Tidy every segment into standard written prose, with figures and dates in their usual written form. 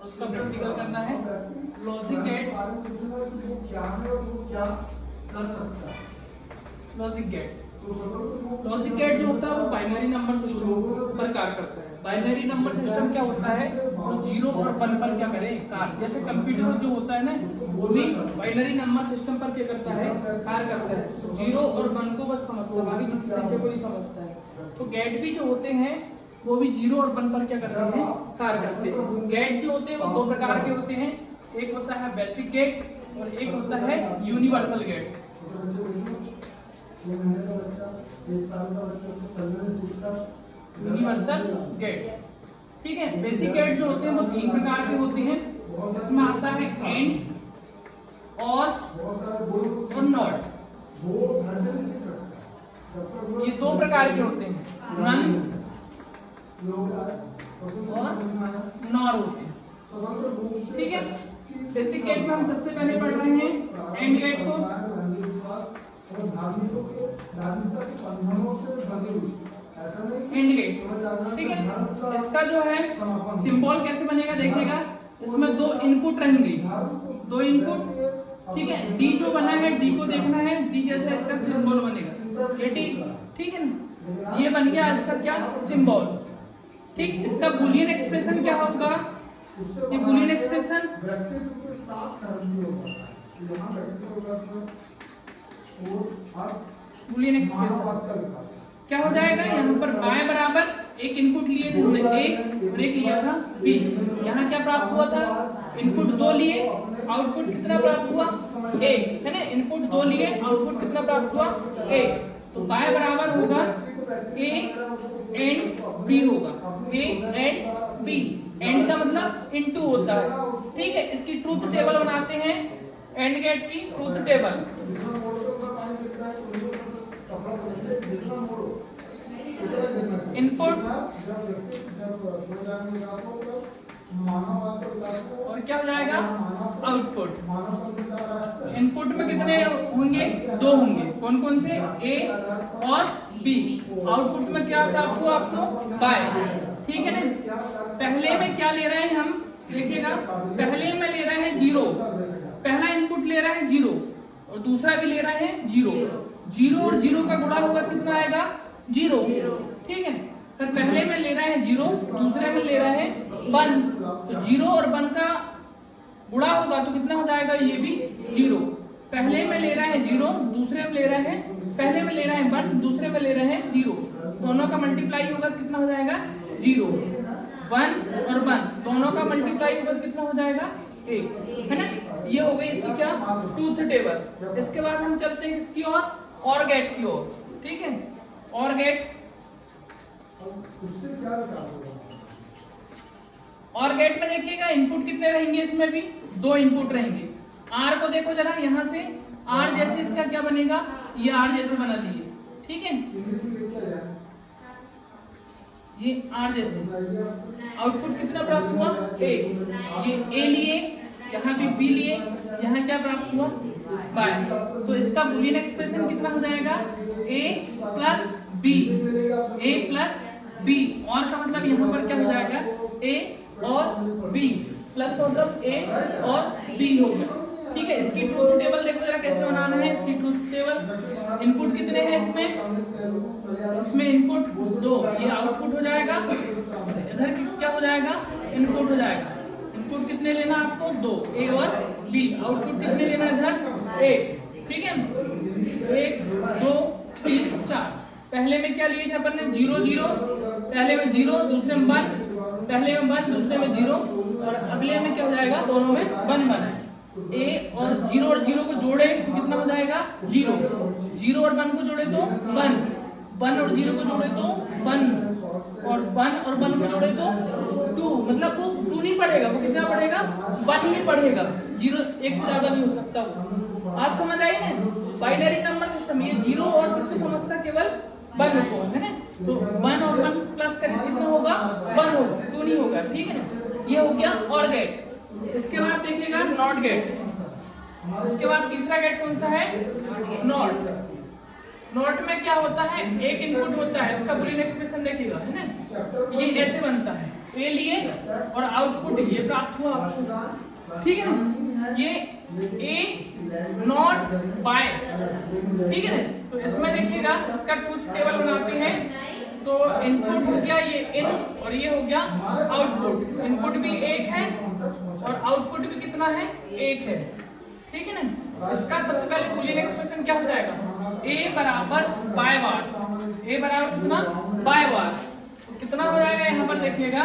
उसका प्रैक्टिकल करना है। Logic gate, logic gate, logic gate जो होता है वो बाइनरी नंबर सिस्टम पर कार्य करता है। बाइनरी नंबर सिस्टम क्या होता है, वो 0 और 1 पर क्या करें कार्य। जैसे कंप्यूटर जो होता है ना, वो भी बाइनरी नंबर सिस्टम पर क्या करता है, कार्य करता है। 0 और 1 को बस समझता है, बाकी किसी संख्या को नहीं समझता है। तो गेट भी जो होते हैं वो भी 0 और 1 पर क्या करते हैं, कार्य करते हैं। गेट जो होते हैं वो 2 प्रकार के होते हैं, एक होता है बेसिक गेट और एक होता है यूनिवर्सल गेट। यूनिवर्सल गेट, ठीक है। बेसिक गेट जो होते हैं वो 3 प्रकार के होते हैं, इसमें आता है एंड और नॉट। ये 2 प्रकार के होते हैं, नन और नॉर होते हैं, ठीक है। बेसिक गेट में हम सबसे पहले पढ़ रहे हैं एंड गेट को। एंड गेट, ठीक है। इसका जो है सिंबल कैसे बनेगा देखिएगा, इसमें 2 इनपुट रहेंगे, 2 इनपुट, ठीक है। डी जो बना है, डी को देखना है, डी जैसा इसका सिंबल बनेगा, ये डी, ठीक है ना। ये बन गया इसका क्या, सिंबल, ठीक। इसका बूलियन एक्सप्रेशन क्या होगा, ये बूलियन एक्सप्रेशन बूलियन एक्सप्रेशन क्या हो जाएगा, यहाँ पर बाय बराबर एक इनपुट लिए थे हमने ए और एक लिया था बी। यहाँ क्या प्राप्त हुआ था, इनपुट 2 लिए, आउटपुट कितना प्राप्त हुआ, ए, है ना। इनपुट 2 लिए, आउटपुट कितना प्राप्त हुआ, ए। तो बाय बराबर होगा ए एंड बी होगा, ए एंड बी। एंड का मतलब इनटू होता है, ठीक है। इसकी ट्रूथ टेबल बनाते हैं, एंड गेट की ट्रूथ टेबल। इनपुट और क्या हो जाएगा, आउटपुट। इनपुट में कितने होंगे, 2 होंगे, कौन कौन से, ए और बी। आउटपुट में क्या प्राप्त हुआ आपको, बाय, ठीक है ना। पहले में क्या ले रहे हैं हम, देखिएगा, पहले में ले रहे हैं 0, पहला इनपुट ले रहा है 0 और दूसरा भी ले रहे हैं 0। 0 और 0 का गुणा होगा कितना आएगा, 0, ठीक है। फिर पहले में ले रहे हैं 0, दूसरे में ले रहे हैं 1, तो 0 और 1 का गुणा होगा तो कितना हो जाएगा, ये भी 0। पहले में ले रहे हैं 0, दूसरे में ले रहे हैं, पहले में ले रहे हैं 1, दूसरे में ले रहे हैं 0, दोनों का मल्टीप्लाई होगा तो कितना हो जाएगा, 0। 1 और 1 दोनों का मल्टीप्लाई होगा तो कितना हो जाएगा, 1, है ना। ये हो गई इसकी क्या, ट्रूथ टेबल। इसके बाद हम चलते हैं किसकी और गेट की ओर, ठीक है। और गेट, और गेट में देखिएगा इनपुट कितने रहेंगे, इसमें भी 2 इनपुट रहेंगे। आर को देखो जरा, यहाँ से आर जैसे इसका क्या बनेगा, ये आर जैसे बना दिए, ठीक है। ये आर जैसे, आउटपुट कितना प्राप्त हुआ, ए। ये ए लिए, यहाँ भी बी लिए, यहाँ क्या प्राप्त हुआ, बाय। तो इसका बूलियन एक्सप्रेशन कितना हो जाएगा, ए प्लस बी, ए प्लस बी। और का मतलब यहाँ पर क्या हो जाएगा, ए और बी, प्लस का मतलब ए और बी हो गया, ठीक है। इसकी ट्रूथ टेबल देखो जरा कैसे बनाना है। इसकी ट्रूथ टेबल, इनपुट कितने हैं इसमें इनपुट 2, ये आउटपुट हो जाएगा, इधर क्या हो जाएगा, इनपुट हो जाएगा। इनपुट कितने लेना आपको, 2, ए और बी। आउटपुट कितने लेना इधर, 1, ठीक है। 1 2 3 4। पहले में क्या लिए थे अपन ने, 0 0, पहले में 0, दूसरे में 1, पहले में 1, दूसरे में 0, और अगले में क्या हो जाएगा, दोनों में 1 1। ए और 0 को जोड़े तो कितना हो जाएगा, 0। 0 और 1 को जोड़े तो 1, 1 और 0 को जोड़े तो 1, और 1 और 1 को जोड़े तो 2। मतलब वो 2 नहीं पढ़ेगा, वो कितना पढ़ेगा, 1 ही पढ़ेगा। 0 1 से ज्यादा नहीं हो सकता वो। आज समझ आई ना, बाइनरी नंबर सिस्टम। ये 0 और किसको समझता, केवल 1 को, है ना। तो 1 और 1 प्लस करें कितना होगा, 1 होगा, 2 नहीं होगा, ठीक है ना। ये हो गया और गेट। इसके बाद देखिएगा नॉट गेट। इसके बाद तीसरा गेट कौन सा है, नॉट। नॉट में क्या होता है, एक इनपुट होता है, इसका बूलियन एक्सप्रेशन देखिएगा, है ना। ये ऐसे बनता है, ए लिए और आउटपुट ये प्राप्त हुआ आपको, ठीक है ना। ये ए नॉट बाय, ठीक है ना। तो इसमें देखिएगा इसका ट्रूथ टेबल बनाते हैं, तो इनपुट हो गया ये इन और ये हो गया आउटपुट। इनपुट भी एक है और आउटपुट भी कितना है, एक है, ठीक है ना। इसका सबसे पहले बूलियन एक्सप्रेशन क्या हो जाएगा, ए बराबर बाय बार, ए बराबर कितना बाय बार, तो कितना हो जाएगा यहाँ पर देखिएगा,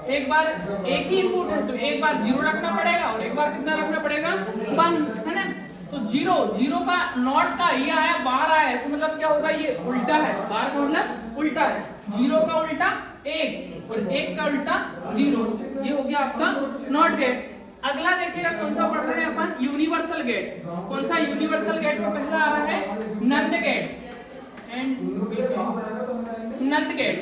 एक बार एक ही इनपुट है तो एक बार 0 रखना पड़ेगा और एक बार कितना रखना पड़ेगा 1, है ना। तो 0 का नॉट का ये आया बाहर आया, इसका मतलब क्या होगा, ये उल्टा है, बाहर का मतलब उल्टा है, 0 का उल्टा 1 और 1 का उल्टा 0, ये हो गया आपका नॉट गेट। अगला देखिएगा कौन सा पढ़ रहे हैं अपन, यूनिवर्सल गेट। कौन सा यूनिवर्सल गेट में पहला आ रहा है NAND gate and NAND gate.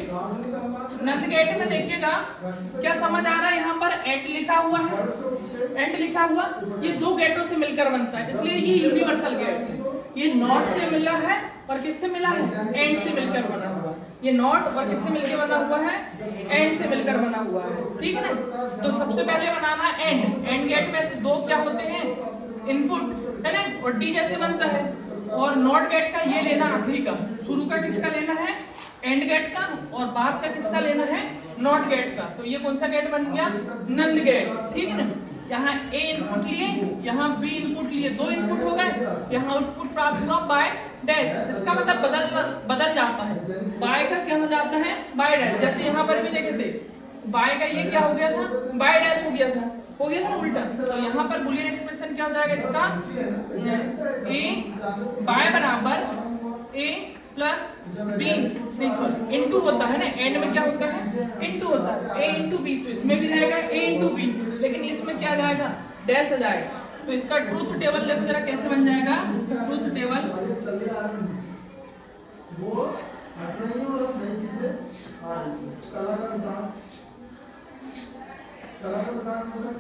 NAND gate में देखिएगा क्या समझ आ रहा है, यहाँ पर एंड लिखा हुआ है, एंड लिखा हुआ, ये 2 गेटों से मिलकर बनता है, इसलिए ये यूनिवर्सल गेट है। ये नॉट से मिला है और किससे मिला है, एंड से मिलकर बना हुआ। ये नॉट और किससे मिलकर बना हुआ है, एंड से मिलकर बना हुआ है, ठीक है ना। तो सबसे पहले बनाना एंड। एंड गेट में से 2 क्या होते हैं, इनपुट, है ना, और डी जैसे बनता है। और नॉट गेट का ये लेना आखिरी का, शुरू का किसका लेना है, एंड गेट का, और बाद का किसका लेना है, नॉट गेट का। तो ये कौन सा गेट बन गया, नंद गेट, ठीक है ना। यहाँ ए इनपुट लिए, यहाँ बी इनपुट लिए, 2 इनपुट हो गए, यहाँ आउटपुट प्राप्त हुआ बाय डैश। इसका मतलब बदल जाता है, बाय का क्या हो जाता है, बाय डैश। जैसे यहाँ पर भी देखे थे, बाय का ये क्या हो गया था, बाय डैश हो गया था ना उल्टा। तो यहाँ पर बूलियन एक्सप्रेशन क्या हो जाएगा इसका, ए बाय बराबर ए प्लस बी, नहीं सॉरी इनटू होता है ना, एंड में क्या होता है, इनटू होता है, ए इंटू बी। तो इसमें भी रहेगा ए इंटू बी, लेकिन इसमें क्या जाएगा, डैश आ जाएगा। तो इसका ट्रूथ टेबल देखो जरा कैसे बन जाएगा, इसका ट्रूथ टेबल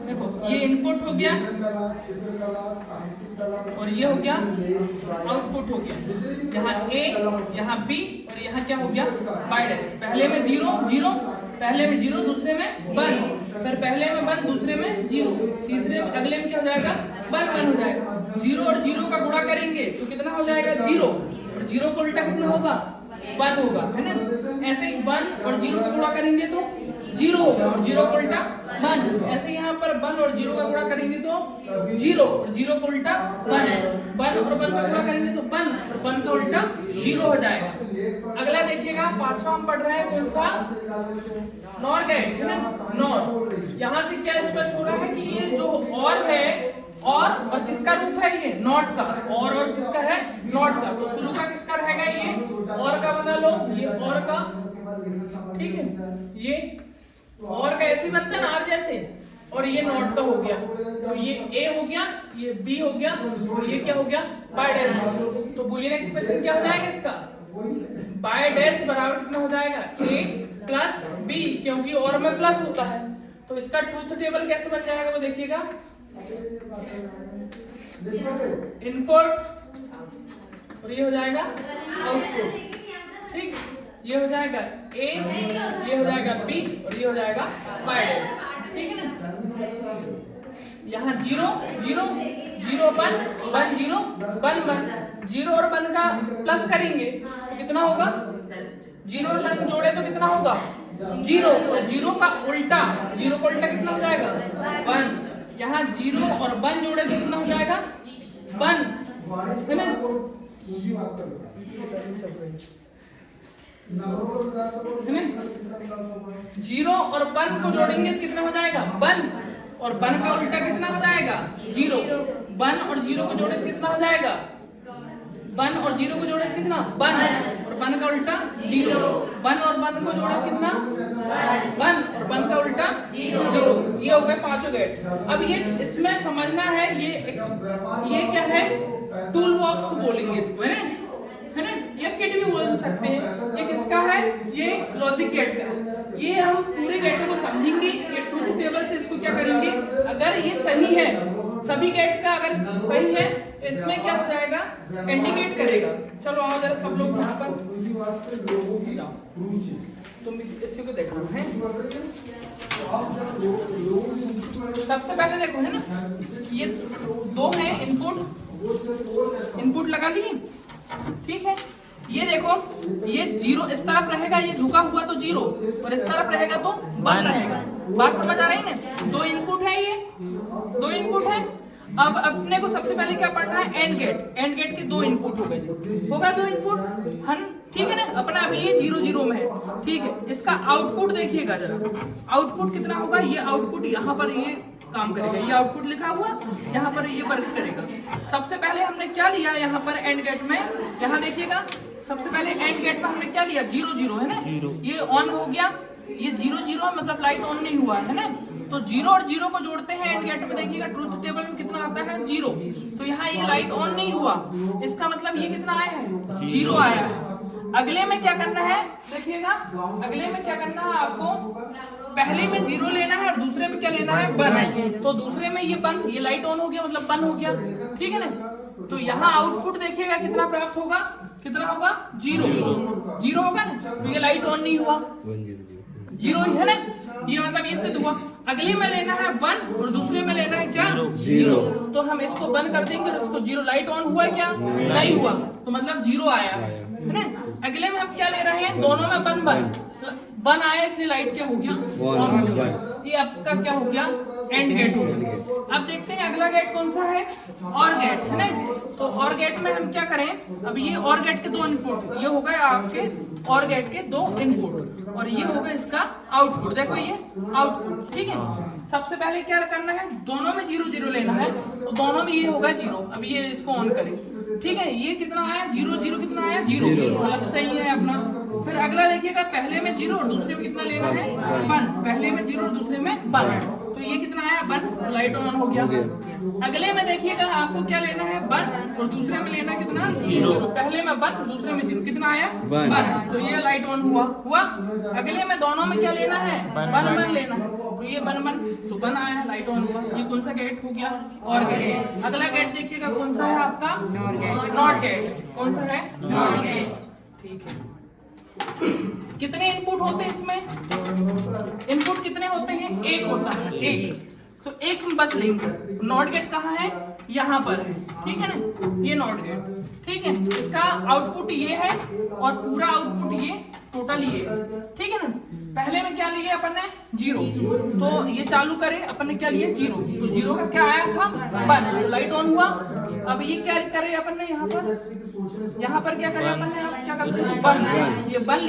देखो, ये इनपुट हो गया और ये हो गया आउटपुट हो गया। यहाँ ए, यहाँ बी और यहाँ क्या हो गया, बाय डैश। पहले में 0, पहले में 0, दूसरे में 1, फिर पहले में 1, दूसरे में 0, तीसरे में अगले में क्या हो जाएगा, 1 हो जाएगा। 0 और 0 का गुणा करेंगे तो कितना हो जाएगा, 0, और 0 को उल्टा कितना होगा, 1 होगा, है ना। ऐसे ही 1 और 0 का गुणा करेंगे तो 0 होगा और 0 को उल्टा 1। ऐसे यहाँ पर 1 और 0 का गुणा करेंगे तो 0 और 0 को उल्टा 1 और 1 का गुणा करेंगे तो 1 और 1 का उल्टा 0 हो जाएगा। अगला देखिएगा 5वां हम पढ़ रहे हैं कौन सा, नॉर गेट, है ना, नॉर। यहाँ से क्या स्पष्ट हो रहा है कि ये जो और है, और किसका रूप है, ये नॉट का, और किसका है, नॉट का। तो शुरू का किसका रहेगा, ये और का बना लो, ये और का, ठीक है। ये और का ऐसे बनता है ना आर जैसे, और ये नॉट का हो गया। तो ये ए हो गया, ये बी हो गया और ये क्या हो गया, बाय डैश हो गया। तो बूलियन एक्सप्रेशन क्या हो जाएगा इसका, बाय डैश बराबर कितना हो जाएगा, ए प्लस बी, क्योंकि और में प्लस होता है। तो इसका ट्रूथ टेबल कैसे बन जाएगा वो देखिएगा, इनपुट और ये हो जाएगा आउटपुट, ठीक। ये हो जाएगा ए, ये हो जाएगा बी और ये हो जाएगा बाय डैश, ठीक है ना। यहाँ 0 0 0 1 1 0 1 1, 0 और 1 का प्लस करेंगे तो कितना होगा, 0 और 1 जोड़े तो कितना होगा, 0, और 0 का उल्टा, 0 का उल्टा कितना हो जाएगा, 1। यहाँ 0 और 1 जोड़े तो कितना हो जाएगा, 1, है ना। 0 और 1 को जोड़ेंगे तो कितना हो जाएगा, 1, और 1 का उल्टा कितना हो जाएगा, 0। 1 और 0 को जोड़े तो कितना हो जाएगा, 1 और 0 को जोड़े कितना, 1, और 1 का उल्टा 0। 1 और 1 को जोड़े कितना, 1, और 1 का उल्टा 0। ये हो गए 5 गेट। अब ये इसमें समझना है, ये क्या है, टूल बॉक्स बोलेंगे इसको, है ना, ये किट भी बोल सकते हैं। ये किसका है, ये लॉजिक गेट का है। ये हम पूरे गेटों को समझेंगे, ये ट्रूथ टेबल से इसको क्या करेंगे, अगर ये सही है, सभी गेट का अगर सही है तो इसमें क्या हो जाएगा, इंडिकेट करेगा। चलो आओ जरा सब लोग यहाँ पर जाओ, तुम इसी को देखना है। सबसे पहले देखो है ना, ये दो है इनपुट लगा लिए, ठीक है। ये देखो, ये जीरो इस तरफ रहेगा, ये झुका हुआ तो जीरो, और इस तरफ रहेगा तो 1 रहेगा। बात समझ आ रही है ना? दो इनपुट है, ये दो इनपुट है। अब अपने को सबसे पहले क्या पढ़ना है, एंड गेट के दो इनपुट हो गए, होगा दो इनपुट हन, ठीक है ना। अपना अभी ये 0 0 में है, ठीक है। इसका आउटपुट देखिएगा जरा, आउटपुट कितना होगा, ये आउटपुट यहाँ पर ये काम करेगा, ये आउटपुट लिखा हुआ यहाँ पर ये वर्क करेगा। सबसे पहले हमने क्या लिया यहाँ पर एंड गेट में, यहाँ देखिएगा, सबसे पहले एंड गेट में हमने क्या लिया, 0 0 है ना, ये ऑन हो गया, ये 0 0 मतलब लाइट ऑन नहीं हुआ है ना। तो 0 और 0 को जोड़ते हैं एंड गेट में, देखिएगा ट्रुथ टेबल में कितना आता है, 0। तो यहाँ ये लाइट ऑन नहीं हुआ, इसका मतलब ये कितना आया है, 0 आया है। अगले में क्या करना है, देखिएगा अगले में क्या करना है आपको, पहले में 0 लेना है और दूसरे में क्या लेना है, 1। तो दूसरे में ये 1, ये लाइट ऑन हो गया मतलब 1 हो गया, ठीक है ना। तो यहाँ आउटपुट देखिएगा कितना प्राप्त होगा, कितना होगा, 0 होगा ना। तो ये लाइट ऑन नहीं हुआ, 0 है ना, ये मतलब ये सिद्ध हुआ। अगले में लेना है 1 और दूसरे में लेना है क्या, 0। तो हम इसको 1 कर देंगे और इसको 0, लाइट ऑन हुआ क्या, नहीं हुआ, तो मतलब 0 आया है ना। अगले में हम क्या ले रहे हैं, दोनों में 1 आया, इसलिए लाइट क्या हो गया, ऑन हो गया। ये आपका क्या हो गया, एंड गेट हो गया। अब देखते हैं अगला गेट कौन सा है, और गेट है ना। तो और गेट में हम क्या करें, अब ये और गेट के 2 इनपुट, ये हो गए आपके और गेट के 2 इनपुट, और ये होगा इसका आउटपुट। देखो ये आउटपुट, ठीक है। सबसे पहले क्या करना है, दोनों में 0 0 लेना है, तो दोनों में ये होगा 0। अब ये इसको ऑन करें, ठीक है। ये कितना आया, 0 0 कितना आया, 0, मतलब सही है अपना। फिर अगला देखिएगा, पहले में 0 और दूसरे में कितना लेना है, 1। पहले में 0 और दूसरे में 1, तो ये कितना आया, 1, लाइट ऑन हो गया। अगले में देखिएगा आपको क्या लेना है, 1 और दूसरे में लेना कितना, 0। पहले में 1 दूसरे में 0, कितना आया, 1, तो ये लाइट ऑन हुआ। अगले में दोनों में क्या लेना है, 1 लेना है, तो ये 1 तो 1 आया, लाइट ऑन हुआ। ये कौन सा गेट हो गया, और गेट। अगला गेट देखिएगा कौन सा है आपका, नॉट गेट। कौन सा है, नॉट गेट, ठीक है। कितने इनपुट होते हैं इसमें, इनपुट कितने होते हैं, 1 होता है, 1। तो 1 में बस लेंगे। नॉट गेट कहाँ है, यहाँ पर है, ठीक है ना, ये नॉट गेट, ठीक है। इसका आउटपुट ये है और पूरा आउटपुट ये टोटल ये है, ठीक है ना। पहले में क्या लिए अपन ने, 0, तो ये चालू करे अपन ने क्या लिए, 0। तो 0 का क्या आया था, 1, लाइट ऑन हुआ। अब ये क्या करे अपन ने, यहाँ पर क्या करे अपन ने, क्या करते हैं, 1, ये 1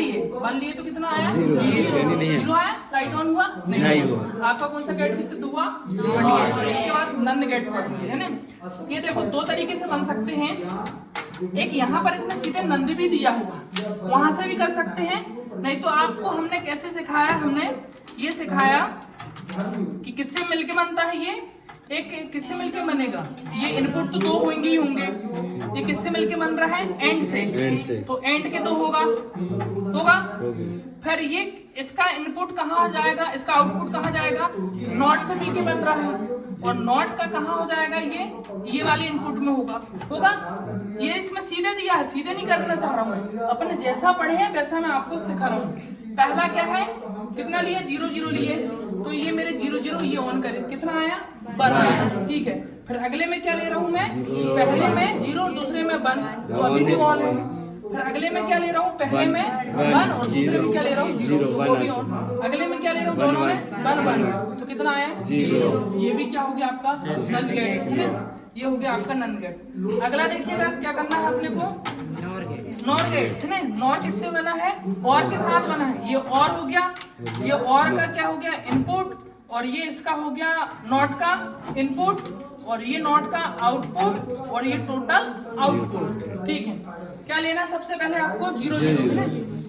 लिए तो कितना आया, 0 आया, लाइट ऑन हुआ नहीं हुआ। आपका कौन सा गेट भी सिद्ध हुआ, इसके बाद नंद गेट पढ़ेंगे, है ना। ये देखो 2 तरीके से बन सकते हैं, एक यहाँ पर इसने सीधे नंद भी दिया होगा, वहां से भी कर सकते हैं। नहीं तो आपको हमने कैसे सिखाया, हमने ये सिखाया कि किससे मिलके बनता है, ये एक किससे मिलके बनेगा, ये इनपुट तो 2 होंगे ही होंगे। ये किससे मिलके बन रहा है, एंड से। तो एंड के 2 होगा। फिर ये इसका इनपुट कहाँ जाएगा, इसका आउटपुट कहाँ जाएगा, नॉट से मिलके बन रहा है, और नॉट का कहाँ हो जाएगा, ये वाले इनपुट में होगा। ये इसमें सीधे दिया है, सीधे नहीं करना चाह रहा हूँ, अपन जैसा पढ़े हैं वैसा मैं आपको सिखा रहा हूँ। पहला क्या है, कितना लिए, 0 0 लिए, तो ये मेरे 0 0 ये ऑन करे, कितना आया, 1 आया, ठीक है। फिर अगले में क्या ले रहा हूँ मैं, पहले में 0 और दूसरे में 1, तो अभी भी ऑन है। फिर अगले में क्या ले रहा हूँ, पहले में 1 और दूसरे में क्या ले रहा हूँ, 0, वो भी ऑन। अगले में क्या ले रहा हूँ, दोनों में 1, तो कितना आया, 0। ये भी क्या हो गया आपका, नंद गेट, ये हो गया आपका नंद गेट। अगला देखिएगा क्या करना है अपने को, नॉर गेट, है ना। नॉर किससे बना है, और के साथ बना है, ये और हो गया, ये और का क्या हो गया, इनपुट, और ये इसका हो गया नॉट का इनपुट, और ये नॉट का आउटपुट, और ये टोटल आउटपुट, ठीक है। क्या लेना सबसे पहले आपको, 0 0 है ना,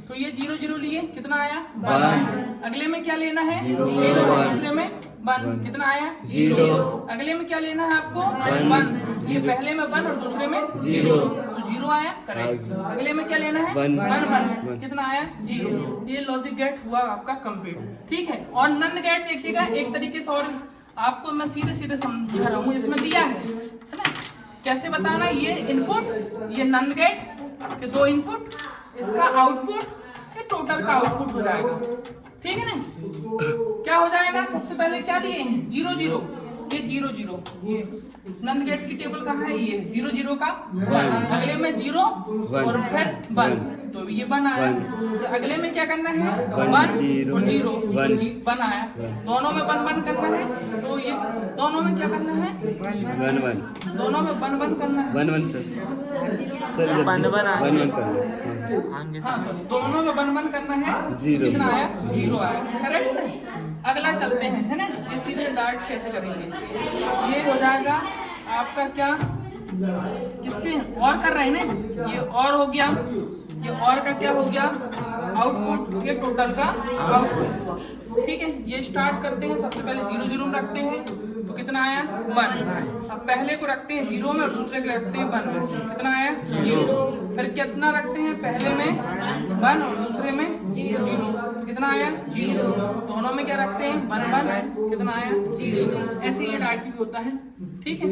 तो ये 0 0 लिए, कितना आया, 1। अगले में क्या लेना है, 0, दूसरे में 1, कितना आया, 0। अगले में क्या लेना है आपको, 1, ये पहले में 1 और दूसरे में 0, तो 0 आया, करेक्ट। अगले में क्या लेना है, 1, कितना आया, 0। ये लॉजिक गेट हुआ आपका कंप्लीट, ठीक है। और नंद गेट देखिएगा एक तरीके से, और आपको मैं सीधे सीधे समझा रहा हूँ, इसमें दिया है ना, कैसे बताना, ये इनपुट, ये नंद गेट के 2 इनपुट, इसका आउटपुट, ये टोटल का आउटपुट हो जाएगा। ठीक है ना। क्या हो जाएगा, सबसे पहले क्या लिए हैं 0 0, ये 0 0, ये नंद गेट की टेबल कहाँ है, ये 0 0 का 1, अगले में 0 और फिर 1, तो ये 1 आया। तो अगले में क्या करना है 1 0 1 आया, दोनों में 1 1 करना है, तो ये दोनों में क्या करना है 1 1, दोनों में 1 1 करना है 1 1 सर 1 1 करना, हाँ सॉरी, दोनों में 1 1 करना है, 0 कितना आया 0 आया, करेक्ट। अगला चलते हैं, है ना, ये सीधे डार्ट कैसे करेंगे, ये हो जाएगा आपका क्या, किसके और कर रहे हैं ना, ये और हो गया, ये और का क्या हो गया आउटपुट, ये टोटल का आउटपुट। ठीक है, ये स्टार्ट करते हैं, सबसे पहले 0 0 में रखते हैं, तो कितना आया 1। अब पहले को रखते हैं 0 में और दूसरे को रखते हैं 1 में, कितना आया 0। फिर कितना रखते हैं, पहले में 1 और दूसरे में 0, कितना आया 0। दोनों में क्या रखते हैं 1 1, कितना आया 0। ऐसे ये डायरेक्टली होता है। ठीक है।